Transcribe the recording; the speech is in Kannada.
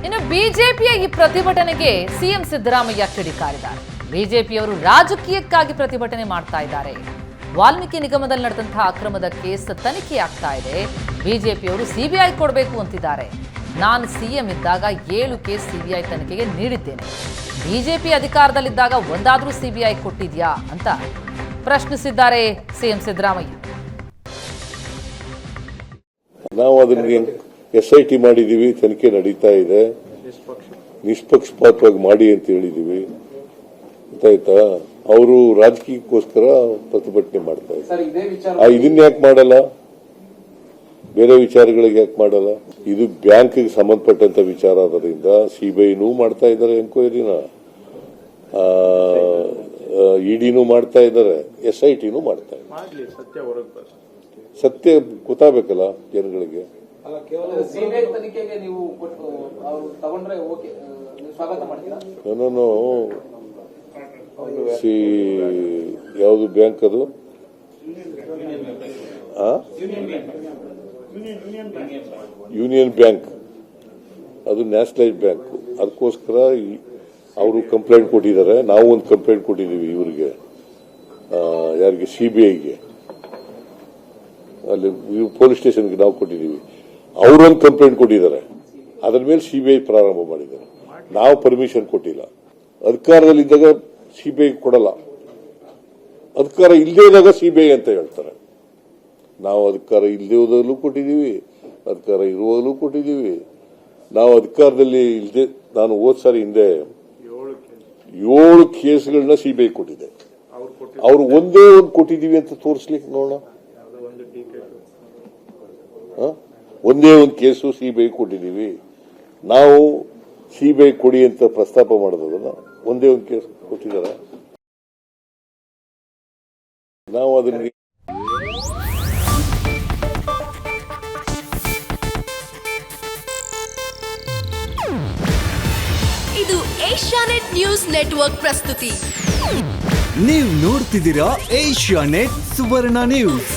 ಇನ್ನು ಬಿಜೆಪಿಯ ಈ ಪ್ರತಿಭಟನೆಗೆ ಸಿಎಂ ಸಿದ್ದರಾಮಯ್ಯ ಕಿಡಿಕಾರಿದ್ದಾರೆ. ಬಿಜೆಪಿಯವರು ರಾಜಕೀಯಕ್ಕಾಗಿ ಪ್ರತಿಭಟನೆ ಮಾಡ್ತಾ ಇದ್ದಾರೆ. ವಾಲ್ಮೀಕಿ ನಿಗಮದಲ್ಲಿ ನಡೆದಂತಹ ಅಕ್ರಮದ ಕೇಸ್ ತನಿಖೆ ಆಗ್ತಾ ಇದೆ. ಬಿಜೆಪಿಯವರು ಸಿಬಿಐ ಕೊಡಬೇಕು ಅಂತಿದ್ದಾರೆ. ನಾನು ಸಿಎಂ ಇದ್ದಾಗ 7 ಕೇಸ್ ಸಿಬಿಐ ತನಿಖೆಗೆ ನೀಡಿದ್ದೇನೆ. ಬಿಜೆಪಿ ಅಧಿಕಾರದಲ್ಲಿದ್ದಾಗ ಒಂದಾದ್ರೂ ಸಿಬಿಐ ಕೊಟ್ಟಿದ್ಯಾ ಅಂತ ಪ್ರಶ್ನಿಸಿದ್ದಾರೆ ಸಿಎಂ ಸಿದ್ದರಾಮಯ್ಯ. ನಾವು ಅದನ್ನ SIT ಮಾಡಿದೀವಿ, ತನಿಖೆ ನಡೀತಾ ಇದೆ, ನಿಷ್ಪಕ್ಷಪಾತವಾಗಿ ಮಾಡಿ ಅಂತ ಹೇಳಿದೀವಿ. ಗೊತ್ತಾಯ್ತಾ? ಅವರು ರಾಜಕೀಯಕ್ಕೋಸ್ಕರ ಪ್ರತಿಭಟನೆ ಮಾಡ್ತಾ ಇದ್ದಾರೆ. ಇದನ್ನ ಯಾಕೆ ಮಾಡಲ್ಲ? ಬೇರೆ ವಿಚಾರಗಳಿಗೆ ಯಾಕೆ ಮಾಡಲ್ಲ? ಇದು ಬ್ಯಾಂಕ್ಗೆ ಸಂಬಂಧಪಟ್ಟಂತ ವಿಚಾರ ಆದ್ರಿಂದ ಸಿಬಿಐನೂ ಮಾಡ್ತಾ ಇದ್ದಾರೆ, ಎನ್ಕ್ವೈರಿನ ಇಡಿನೂ ಮಾಡ್ತಾ ಇದ್ದಾರೆ, SITನೂ ಮಾಡ್ತಾ ಇದ್ದಾರೆ. ಸತ್ಯ ಗೊತ್ತಾಗಬೇಕಲ್ಲ ಜನಗಳಿಗೆ. ನಾನು ಯಾವುದು ಬ್ಯಾಂಕ್ ಅದು ಯೂನಿಯನ್ ಬ್ಯಾಂಕ್, ಅದು ನ್ಯಾಷನಲೈಸ್ ಬ್ಯಾಂಕ್. ಅದಕ್ಕೋಸ್ಕರ ಅವರು ಕಂಪ್ಲೇಂಟ್ ಕೊಟ್ಟಿದ್ದಾರೆ. ನಾವು ಒಂದು ಕಂಪ್ಲೇಂಟ್ ಕೊಟ್ಟಿದ್ದೀವಿ ಇವರಿಗೆ, ಯಾರಿಗೆ? ಸಿಬಿಐಗೆ. ಅಲ್ಲಿ ಪೊಲೀಸ್ ಸ್ಟೇಷನ್ಗೆ ನಾವು ಕೊಟ್ಟಿದ್ದೀವಿ. ಅವರೊಂದು ಕಂಪ್ಲೇಂಟ್ ಕೊಟ್ಟಿದ್ದಾರೆ. ಅದರ ಮೇಲೆ ಸಿಬಿಐ ಪ್ರಾರಂಭ ಮಾಡಿದ್ದಾರೆ. ನಾವು ಪರ್ಮಿಷನ್ ಕೊಟ್ಟಿಲ್ಲ. ಅಧಿಕಾರದಲ್ಲಿದ್ದಾಗ ಸಿಬಿಐ ಕೊಡಲ್ಲ, ಅಧಿಕಾರ ಇಲ್ಲದೇ ಇದ್ದಾಗ ಸಿಬಿಐ ಅಂತ ಹೇಳ್ತಾರೆ. ನಾವು ಅಧಿಕಾರ ಇಲ್ಲದೇ ಹೋದಾಗಲೂ ಕೊಟ್ಟಿದ್ದೀವಿ, ಅಧಿಕಾರ ಇರುವಾಗಲೂ ಕೊಟ್ಟಿದ್ದೀವಿ. ನಾವು ಅಧಿಕಾರದಲ್ಲಿ ಇಲ್ಲದೆ, ನಾನು ಹೋದ್ ಸಾರಿ ಹಿಂದೆ 7 ಕೇಸ್ಗಳನ್ನ ಸಿಬಿಐ ಕೊಟ್ಟಿದೆ. ಅವ್ರು ಒಂದೇ ಒಂದು ಕೊಟ್ಟಿದ್ದೀವಿ ಅಂತ ತೋರಿಸ್ಲಿಕ್ಕೆ ನೋಡೋಣ. ಒಂದೇ ಒಂದು ಕೇಸು ಸಿಬಿಐ ಕೊಟ್ಟಿದ್ದೀವಿ. ನಾವು ಸಿಬಿಐ ಕೊಡಿ ಅಂತ ಪ್ರಸ್ತಾಪ ಮಾಡೋದನ್ನ ಒಂದೇ ಒಂದು ಕೇಸ್ ಕೊಟ್ಟಿದ್ದಾರೆ. ನಾವು ಅದನ್ನ ಇದು ಏಷ್ಯಾನೆಟ್ ನ್ಯೂಸ್ ನೆಟ್ವರ್ಕ್ ಪ್ರಸ್ತುತಿ. ನೀವು ನೋಡ್ತಿದ್ದೀರಾ ಏಷ್ಯಾನೆಟ್ ಸುವರ್ಣ ನ್ಯೂಸ್.